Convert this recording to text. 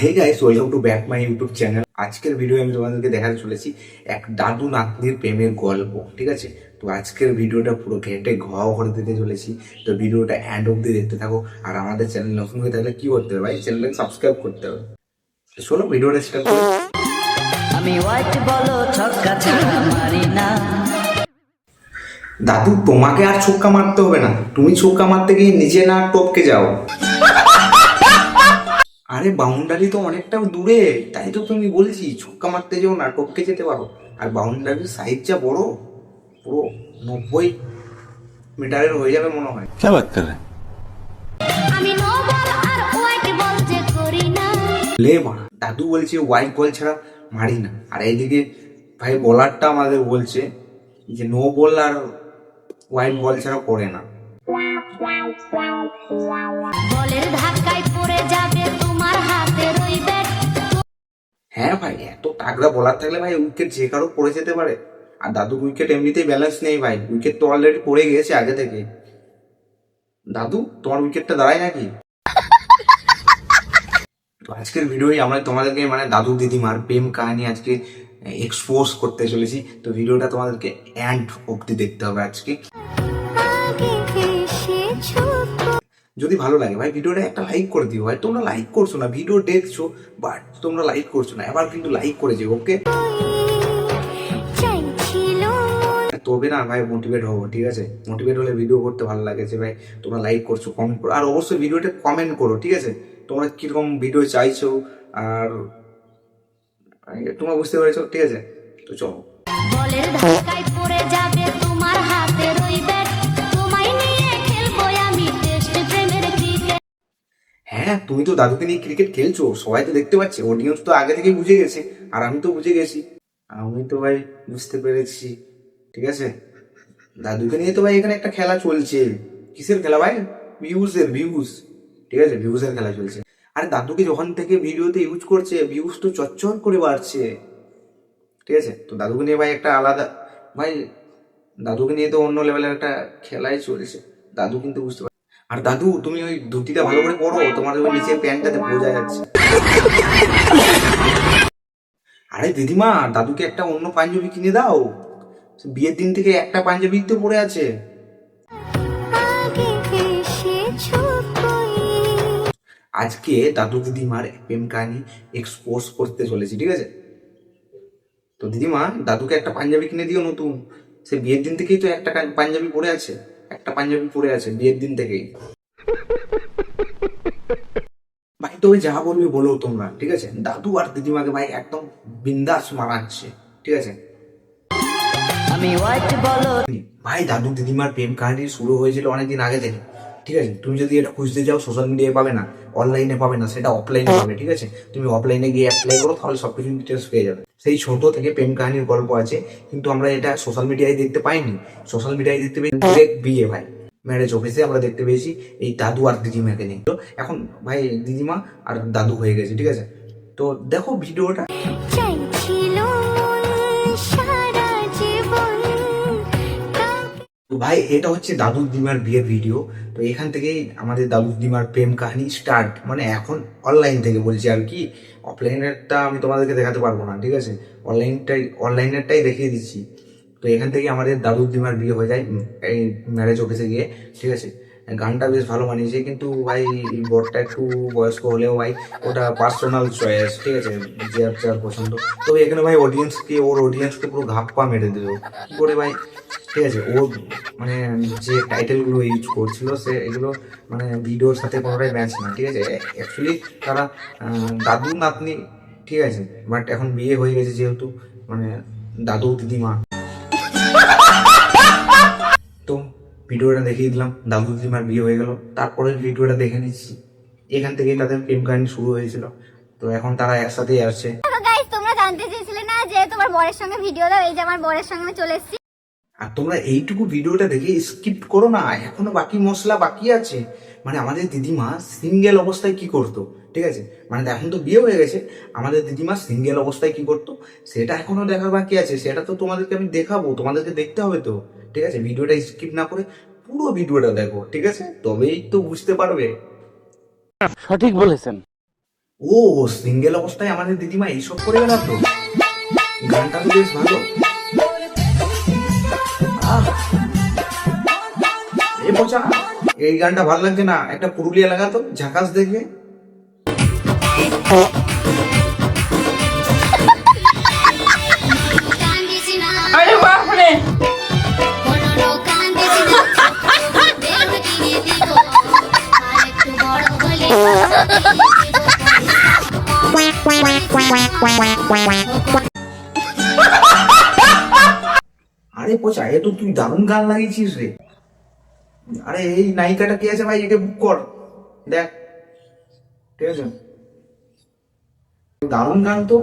Hey guys, welcome to back my YouTube channel. আজকের video আমি তোমাদেরকে দেখাতে চলেছি এক দাদু নাতনির প্রেমের গল্প। ঠিক আছে, তো আজকের ভিডিওটা পুরো ঘেটে ঘ করে দিতে চলেছি। তো ভিডিওটা এন্ড অব্দি দেখতে থাকো। আর আমাদের চ্যানেল নতুন হয়ে থাকলে কি করতে হবে ভাই, চ্যানেলটাকে সাবস্ক্রাইব করতে হবে। চলো ভিডিওটা স্টার্ট করি। আমি হোয়াইট বলো ছক্কা ছাড়া মারি না। দাদু, তোমাকে আর ছক্কা মারতে হবে না, তুমি ছক্কা মারতে গিয়ে নিজে না টপকে যাও। আরে বাউন্ডারি তো অনেকটা দূরে, তাই তো তুমি বলেছি ছক্কা মারতে যেও না, টপকে যেতে পারো। আর বাউন্ডারির সাইজ যা বড়, পুরো 90 মিটারের হয়ে যাবে মনে হয়। क्या बात कर रहे हैं? আমি নো বল আর হোয়াইট বল যে করি না। লে মা, দাদু বলছে হোয়াইট বল ছাড়া মারি না, আর এইদিকে ভাই বলারটা আমাদের বলছে যে নো বল আর হোয়াইট বল ছাড়া করে না। বলের ধাক্কায় পড়ে যাবে তোমার হাতের ওই ব্যাট। হ্যাঁ ভাই, এত তাগড়া বলার থাকলে ভাই উইকেট যে কারো পড়ে যেতে পারে। আর দাদু উইকেট এমনিতেই ব্যালেন্স নেই ভাই, উইকেট তো অলরেডি পড়ে গেছে আগে থেকে। দাদু, তোমার উইকেটটা দাঁড়ায় নাকি? তো আজকের ভিডিওই আমরা তোমাদেরকে দাদু দিদিমার প্রেম কাহিনী আজকে এক্সপোজ করতে চলেছি। তো ভিডিওটা তোমাদেরকে এন্ড অব্দি দেখতে হবে আজকে। যদি ভালো লাগে ভাই ভিডিওটা একটা লাইক করে দিও ভাই। তোমরা লাইক করছো না, ভিডিও দেখছো বাট তোমরা লাইক করছো না। এবার কিন্তু লাইক করে যাও, ওকে? তবে না ভাই মোটিভেট হবো, ঠিক আছে? মোটিভেট হলে ভিডিও করতে ভালো লাগে যে ভাই তোমরা লাইক করছো, কমেন্ট করো। আর অবশ্যই ভিডিওটা কমেন্ট করো, ঠিক আছে? তোমরা কিরকম ভিডিও চাইছো আর তোমরা বুঝতে পেরেছো, ঠিক আছে? তো চলো। বলের ধাক্কায় পড়ে যাবে তোমার হাতের ওই ব্যাট। তোমায় নিয়ে খেলবো আমি টেস্ট প্রেমের ক্রিকেট। হ্যাঁ, তুমি তো দাদুকে নিয়ে ক্রিকেট খেলছো, সবাই তো দেখতে পাচ্ছে, অডিয়েন্স তো আগে থেকেই বুঝে গেছে। আর আমি তো বুঝে গেছি, আমি তো ভাই বুঝতে পেরেছি, ঠিক আছে? দাদুকে নিয়ে তো ভাই এখানে একটা খেলা চলছে। কিসের খেলা ভাই? ভিউজ, ঠিক আছে? ভিউজের খেলা চলছে। আরে দাদুকে যখন থেকে ভিডিওতে ইউজ করছে, ভিউজ তো চচ্চর করে বাড়ছে, ঠিক আছে? তো দাদুকে নিয়ে ভাই একটা আলাদা, ভাই দাদুকে নিয়ে তো অন্য লেভেলের একটা খেলাই চলছে। দাদু কিন্তু বুঝতে পারে। আর দাদু, তুমি ওই ধুতিটা ভালো করে পরো, তোমার ওই নিচে প্যান্টটাতে বোঝা যাচ্ছে। আরে দিদিমা, দাদুকে একটা অন্য পাঞ্জাবি কিনে দাও। বিয়ের দিন থেকে একটা পাঞ্জাবি তো পরে আছে। আজকে দাদু দিদিমার প্রেম কাহিনী এক্সপোজ করতে চলেছি, ঠিক আছে? তো দিদিমা, দাদুকে একটা পাঞ্জাবি কিনে দিও নতুন। সে বিয়ের দিন থেকেই তো একটা পাঞ্জাবি পরে আছে, একটা পাঞ্জাবি পরে আছে বিয়ের দিন থেকেই। ভাই তবে যা বলবে বলো তোমরা, ঠিক আছে? দাদু আর দিদিমাকে ভাই একদম বিন্দাস মানাচ্ছে, ঠিক আছে? আমি হোয়াইট বলো ভাই দাদু দিদিমার প্রেম কাহিনী শুরু হয়েছিল অনেকদিন আগে থেকে, ঠিক আছে? তুমি যদি এটা খুঁজতে যাও সোশ্যাল মিডিয়ায় পাবে না, অনলাইনে পাবে না, সেটা অফলাইনে পাবে, ঠিক আছে? তুমি অফলাইনে গিয়ে অ্যাপ্লাই করো, তাহলে সবকিছু ডিটেলস পেয়ে যাবে। সেই ছোট থেকে প্রেম কাহিনীর গল্প আছে, কিন্তু আমরা এটা সোশ্যাল মিডিয়ায় দেখতে পাইনি। সোশ্যাল মিডিয়ায় দেখতে পেয়েছি ডিরেক্ট বিয়ে ভাই, ম্যারেজ অফিসে আমরা দেখতে পেয়েছি এই দাদু আর দিদিমাকে নিয়ে। তো এখন ভাই দিদিমা আর দাদু হয়ে গেছে, ঠিক আছে? তো দেখো ভিডিওটা। তো ভাই এটা হচ্ছে দাদু দিদিমার বিয়ের ভিডিও। তো এখান থেকেই আমাদের দাদু দিদিমার প্রেম কাহিনী স্টার্ট। এখন অনলাইন থেকে বলছি আর কি, অফলাইনেরটা আমি তোমাদেরকে দেখাতে পারবো না, ঠিক আছে? অনলাইনেরটাই দেখিয়ে দিচ্ছি। তো এখান থেকে আমাদের দাদু দিদিমার বিয়ে হয়ে যায় এই ম্যারেজ অফিসে গিয়ে, ঠিক আছে? গানটা বেশ ভালো বানিয়েছে, কিন্তু ভাই বরটা একটু বয়স্ক হলেও ভাই ওটা পার্সোনাল চয়েস, ঠিক আছে? যে যার পছন্দ। তবে এখানে ভাই ওর অডিয়েন্সকে পুরো ঘাপ্পা মেরে দিল কি করে ভাই, ঠিক আছে? ও যে টাইটেলগুলো ইউজ করছিল, সে এগুলো ভিডিওর সাথে কোনোটাই ম্যাচ না, ঠিক আছে? অ্যাকচুয়ালি তারা দাদু নাতনি, ঠিক আছে? বাট এখন বিয়ে হয়ে গেছে যেহেতু দাদু দিদিমা। তো ভিডিওটা দেখিয়ে দিলাম, দাদু দিদিমার বিয়ে হয়ে গেল। তারপরে ভিডিওটা দেখে নিচ্ছি, এখান থেকেই তাদের প্রেম কাহিনী শুরু হয়েছিল। তো এখন তারা একসাথেই আসছে। গাইস, তোমরা জানতে চেয়েছিলে না যে তোমার বরের সঙ্গে ভিডিও দাও, এই যে আমার বরের সঙ্গে আমি চলে এসেছি। আর তোমরা এইটুকু ভিডিওটা দেখে স্কিপ করো না, এখনো বাকি মশলা বাকি আছে। আমাদের দিদিমা সিঙ্গেল অবস্থায় কি করতো, ঠিক আছে? এখন তো বিয়ে হয়ে গেছে, আমাদের দিদিমা সিঙ্গেল অবস্থায় কি করতো সেটা এখনো দেখার বাকি আছে। সেটা তো তোমাদেরকে আমি দেখাবো, তোমাদেরকে দেখতে হবে তো, ঠিক আছে? ভিডিওটা স্কিপ না করে পুরো ভিডিওটা দেখো, ঠিক আছে? তবেই তো বুঝতে পারবে। সঠিক বলেছেন। ও সিঙ্গেল অবস্থায় আমাদের দিদিমা এইসব করে বেড়াতো, গানটা তো বেশ ভালো। আহ, এ পচা, এই গানটা ভালো লাগছে না, একটা পুরুলিয়া লাগাতো, ঝাকাস দেখবে। কান্দিস না, আরে বাপরে, বড় কান্দিস না, দেব কিনে দিব, আর একটু বড় হলে আরে পচা, এ তো তুই দারুণ গান লাগিয়েছিস রে। আরে এই নায়িকাটা কে আছে ভাই, একে বুক কর, দেখ, ঠিক আছে, দারুণ গান তো।